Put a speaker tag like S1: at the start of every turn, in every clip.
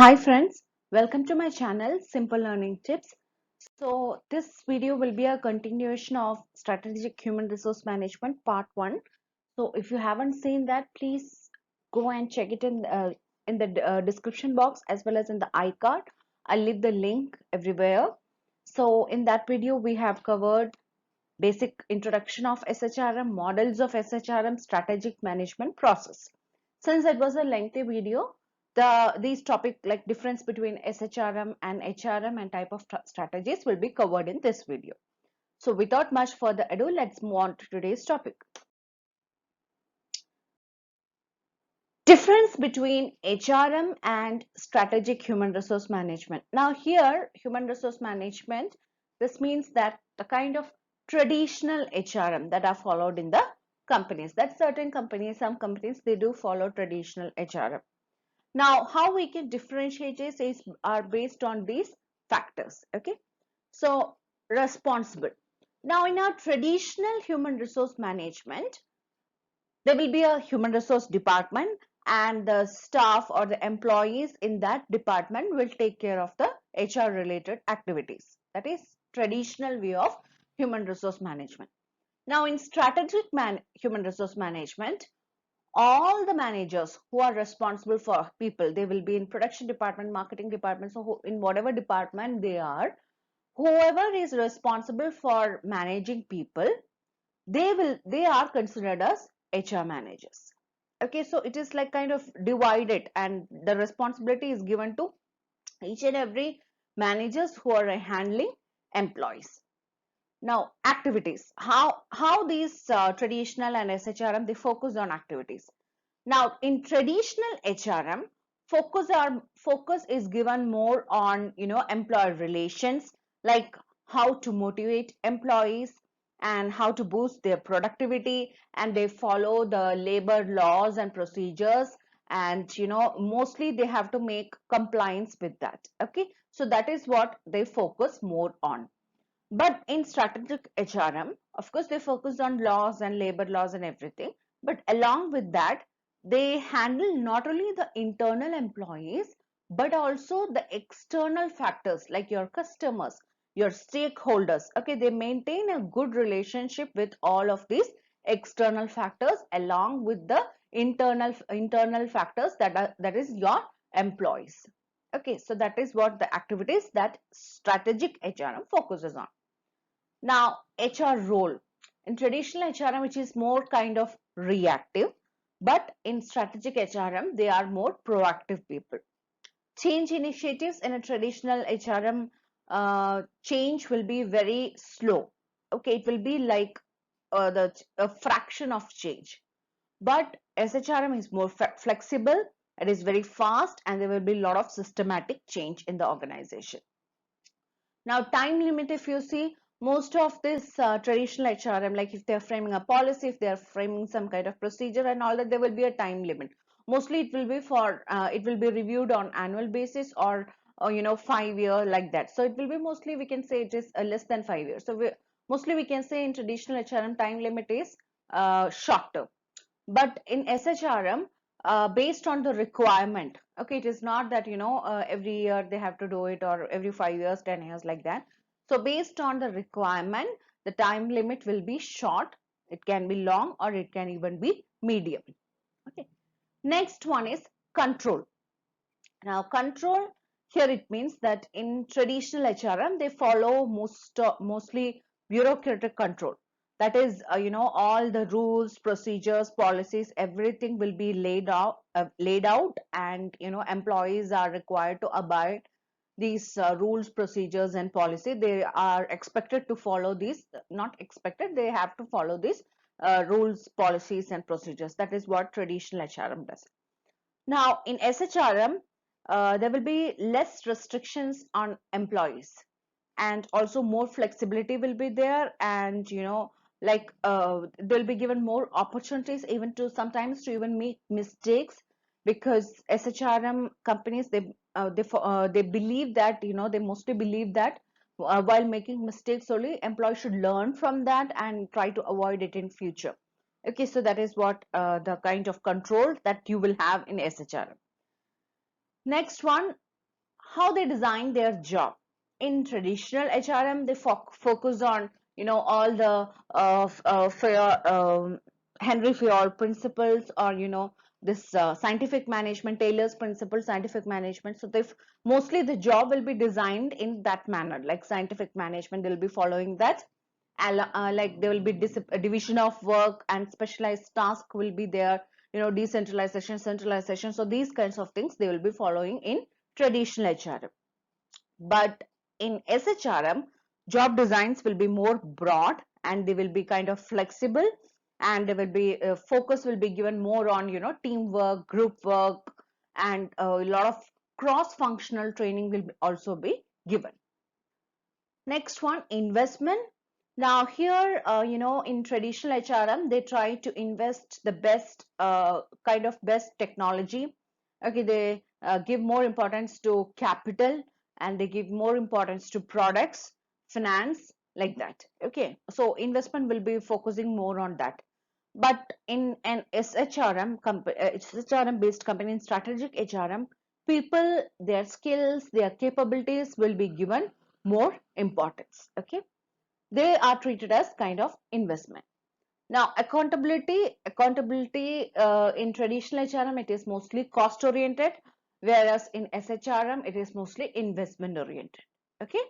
S1: Hi friends, welcome to my channel Simple Learning Tips. So this video will be a continuation of Strategic Human Resource Management Part 1. So if you haven't seen that, please go and check it in the description box as well as in the iCard. I'll leave the link everywhere. So in that video we have covered basic introduction of SHRM, models of SHRM, strategic management process. Since it was a lengthy video, these topic like difference between SHRM and HRM and type of strategies will be covered in this video. So without much further ado, let's move on to today's topic. Difference between HRM and strategic human resource management. Now here, human resource management, this means that the kind of traditional HRM that are followed in the companies. That certain companies, some companies, they do follow traditional HRM. Now, how we can differentiate this are based on these factors. Okay, so responsible. Now, in our traditional human resource management, there will be a human resource department and the staff or the employees in that department will take care of the HR related activities. That is traditional view of human resource management. Now in strategic human resource management, all the managers who are responsible for people, they will be in production department, marketing department, so in whatever department they are, whoever is responsible for managing people, they are considered as HR managers. Okay, so it is like kind of divided and the responsibility is given to each and every managers who are handling employees. Now activities, how these traditional and SHRM, they focus on activities. Now in traditional HRM, focus is given more on employer relations, like how to motivate employees and how to boost their productivity, and they follow the labor laws and procedures, and mostly they have to make compliance with that. Okay, so that is what they focus more on. But in strategic HRM, of course, they focus on laws and labor laws and everything. But along with that, they handle not only the internal employees, but also the external factors like your customers, your stakeholders. Okay, they maintain a good relationship with all of these external factors along with the internal factors that is your employees. Okay, so that is what the activities that strategic HRM focuses on. Now, HR role. In traditional HRM, which is more kind of reactive, but in strategic HRM, they are more proactive people. Change initiatives in a traditional HRM, change will be very slow. Okay, it will be like a fraction of change. But SHRM is more flexible, it is very fast, and there will be a lot of systematic change in the organization. Now, time limit, if you see, most of this traditional HRM, like if they're framing a policy, if they're framing some kind of procedure and all that, there will be a time limit. Mostly it will be it will be reviewed on annual basis or 5 year like that. So it will be mostly, we can say it is less than 5 years. So mostly we can say in traditional HRM time limit is shorter. But in SHRM, based on the requirement, okay, it is not that every year they have to do it or every 5 years, 10 years like that. So based on the requirement, the time limit will be short, it can be long, or it can even be medium. Okay, next one is control. Now control, here it means that in traditional HRM they follow mostly bureaucratic control. That is, all the rules, procedures, policies, everything will be laid out, and employees are required to abide these rules, procedures, and policy. They are expected to follow these. Not expected, they have to follow these rules, policies, and procedures. That is what traditional HRM does. Now, in SHRM, there will be less restrictions on employees, and also more flexibility will be there, and like they'll be given more opportunities even to sometimes to even make mistakes, because SHRM companies, they believe that they mostly believe that while making mistakes only, employees should learn from that and try to avoid it in future. Okay, so that is what the kind of control that you will have in SHRM. Next one, how they design their job. In traditional HRM, they focus on, all the Henry Fayol principles, or this scientific management, Taylor's principle, scientific management. So they mostly the job will be designed in that manner, like scientific management. They'll be following that. Like there will be a division of work, and specialized task will be there. Decentralization, centralization. So these kinds of things they will be following in traditional HRM. But in SHRM, job designs will be more broad, and they will be kind of flexible, and there will be focus will be given more on teamwork, group work, and a lot of cross-functional training will also be given. Next one, investment. Now here, in traditional HRM, they try to invest the best kind of best technology. Okay, they give more importance to capital, and they give more importance to products, finance, like that. Okay, so investment will be focusing more on that. But in an SHRM based company, in strategic HRM, people, their skills, their capabilities will be given more importance. Okay, they are treated as kind of investment. Now, accountability in traditional HRM, it is mostly cost oriented, whereas in SHRM, it is mostly investment oriented. Okay,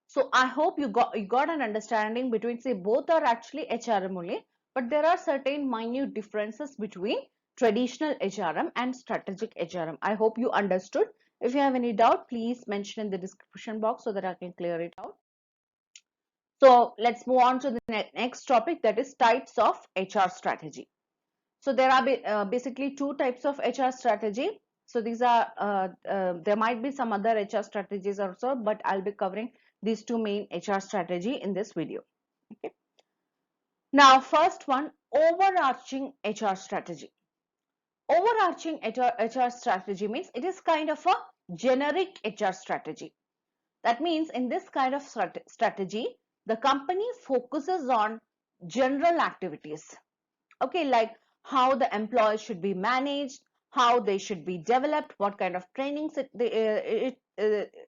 S1: so I hope you got an understanding between, say, both are actually HRM only, but there are certain minute differences between traditional HRM and strategic HRM. I hope you understood. If you have any doubt, please mention in the description box so that I can clear it out. So let's move on to the next topic, that is types of HR strategy. So there are basically two types of HR strategy. So these are there might be some other HR strategies also, but I'll be covering these two main HR strategy in this video. Okay. Now, first one, overarching HR strategy. Overarching HR strategy means it is kind of a generic HR strategy. That means in this kind of strategy, the company focuses on general activities. Okay, like how the employees should be managed, how they should be developed, what kind of trainings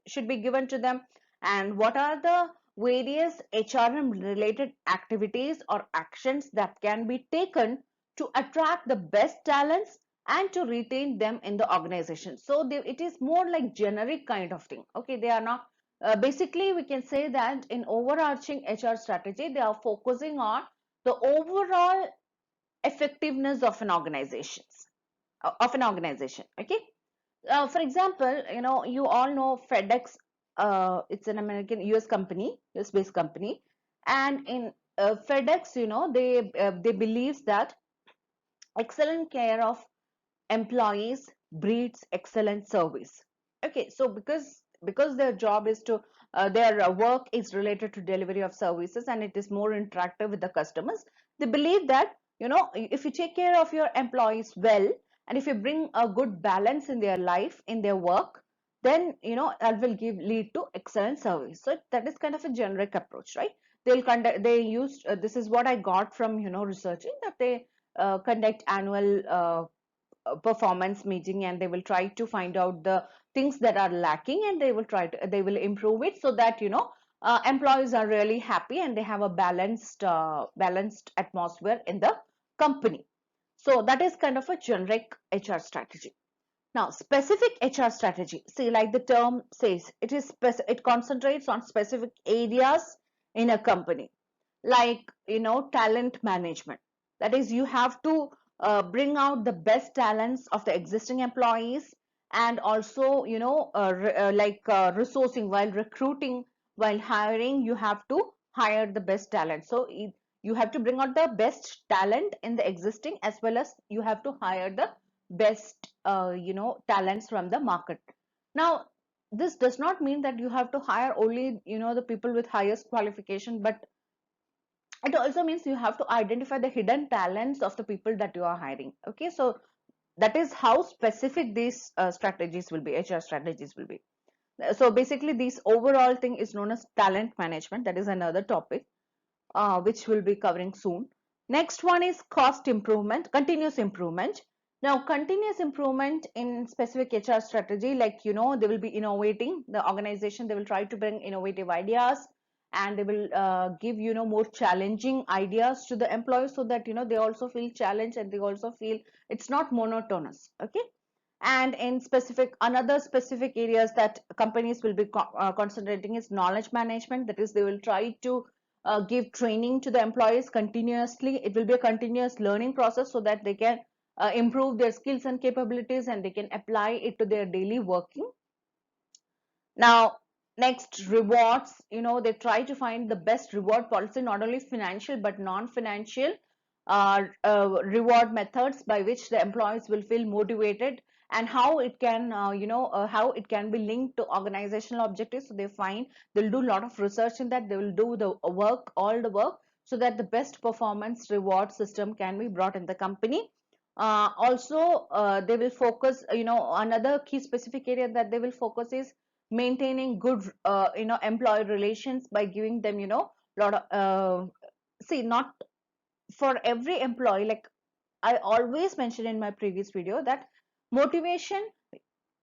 S1: should be given to them, and what are the various HRM related activities or actions that can be taken to attract the best talents and to retain them in the organization. So it is more like generic kind of thing. Okay, they are not basically, we can say that in overarching HR strategy, they are focusing on the overall effectiveness of an organization. Okay, for example, you all know FedEx. It's an American US company, US based company, and in FedEx, they believe that excellent care of employees breeds excellent service. Okay, so because their job is to their work is related to delivery of services, and it is more interactive with the customers, they believe that if you take care of your employees well, and if you bring a good balance in their life, in their work, then that will lead to excellent service. So that is kind of a generic approach, right? They use this is what I got from researching, that they conduct annual performance meeting, and they will try to find out the things that are lacking, and they will improve it, so that employees are really happy and they have a balanced atmosphere in the company. So that is kind of a generic HR strategy. Now, specific HR strategy, see, like the term says, it concentrates on specific areas in a company, like talent management. That is, you have to bring out the best talents of the existing employees, and also resourcing, while recruiting, while hiring, you have to hire the best talent. So you have to bring out the best talent in the existing, as well as you have to hire the best talents from the market. Now, this does not mean that you have to hire only the people with highest qualification, but it also means you have to identify the hidden talents of the people that you are hiring. Okay, so that is how specific these strategies will be, HR strategies will be. So basically, this overall thing is known as talent management. That is another topic which we'll be covering soon. Next one is cost improvement, continuous improvement. Now, continuous improvement in specific HR strategy, like, they will be innovating the organization, they will try to bring innovative ideas, and they will give, more challenging ideas to the employees, so that, they also feel challenged and they also feel it's not monotonous. Okay. And in another specific areas that companies will be concentrating is knowledge management. That is, they will try to give training to the employees continuously. It will be a continuous learning process, so that they can improve their skills and capabilities, and they can apply it to their daily working. Now, next, rewards. They try to find the best reward policy, not only financial but non-financial reward methods by which the employees will feel motivated, and how it can, how it can be linked to organizational objectives. So they find, they'll do a lot of research in that. They will do the work, all the work, so that the best performance reward system can be brought in the company. Also, they will focus, another key specific area that they will focus is maintaining good, employee relations by giving them, lot of, see, not for every employee, like I always mentioned in my previous video, that motivation,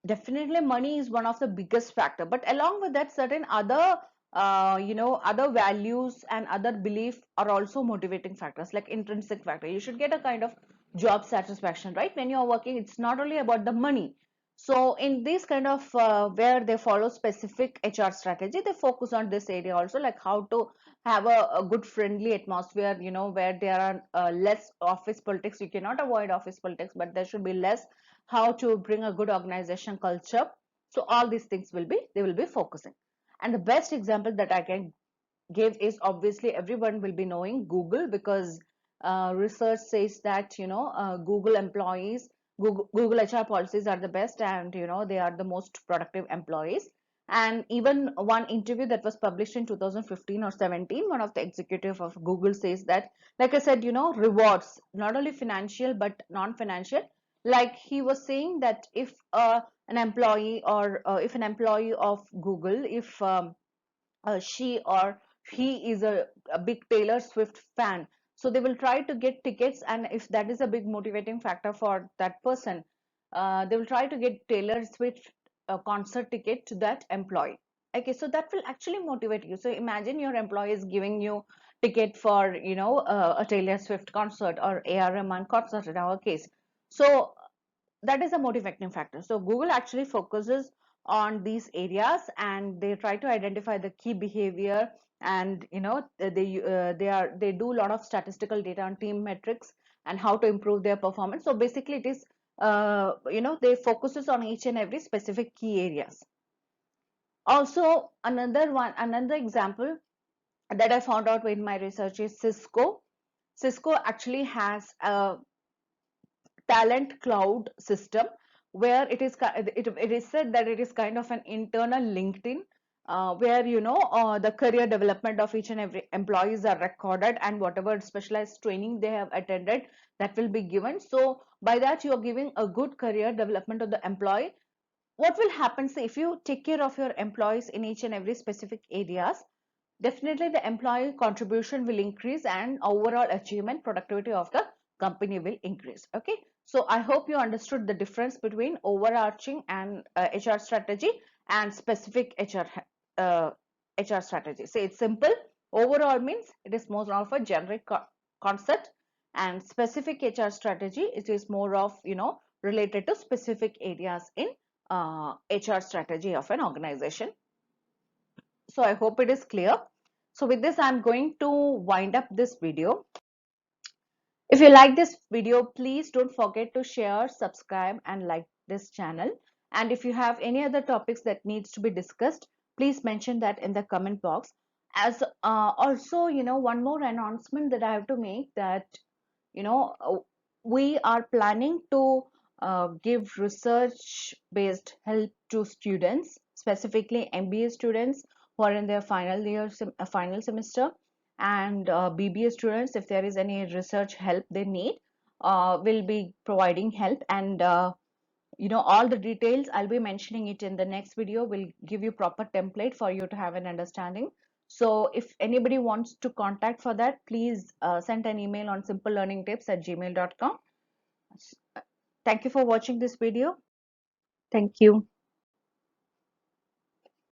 S1: definitely money is one of the biggest factor, but along with that, certain other, other values and other belief are also motivating factors, like intrinsic factor. You should get a kind of job satisfaction, right? When you're working, it's not only about the money. So in this kind of, where they follow specific HR strategy, they focus on this area also, like how to have a good friendly atmosphere, where there are less office politics. You cannot avoid office politics, but there should be less. How to bring a good organization culture. So all these things they will be focusing. And the best example that I can give is, obviously everyone will be knowing Google, because research says that, Google employees, Google HR policies are the best, and they are the most productive employees. And even one interview that was published in 2015 or 17, one of the executive of Google says that, like I said, rewards, not only financial but non-financial. Like he was saying that if an employee, or if an employee of Google, if she or he is a big Taylor Swift fan, so they will try to get tickets, and if that is a big motivating factor for that person, they will try to get Taylor Swift concert ticket to that employee. Okay, so that will actually motivate you. So imagine your employee is giving you ticket for, a Taylor Swift concert or HRM concert in our case. So that is a motivating factor. So Google actually focuses on these areas, and they try to identify the key behavior, and they do a lot of statistical data on team metrics and how to improve their performance. So basically it is, they focuses on each and every specific key areas. Also, another example that I found out in my research is Cisco. Cisco actually has a talent cloud system, where it is said that it is kind of an internal LinkedIn, where, the career development of each and every employees are recorded, and whatever specialized training they have attended, that will be given. So by that, you are giving a good career development to the employee. What will happen, say, if you take care of your employees in each and every specific areas, definitely the employee contribution will increase, and overall achievement, productivity of the company will increase. Okay, so I hope you understood the difference between overarching and HR strategy and specific uh, HR strategy. Say it's simple. Overall means it is more of a generic concept, and specific HR strategy, it is more of, related to specific areas in HR strategy of an organization. So I hope it is clear. So with this, I'm going to wind up this video. If you like this video, please don't forget to share, subscribe, and like this channel. And if you have any other topics that needs to be discussed, please mention that in the comment box. As also, one more announcement that I have to make, that we are planning to give research based help to students, specifically MBA students who are in their final year, final semester, and BBA students. If there is any research help they need, will be providing help. And all the details I'll be mentioning it in the next video. Will give you proper template for you to have an understanding. So if anybody wants to contact for that, please send an email on simplelearningtips@gmail.com. Thank you for watching this video. Thank you.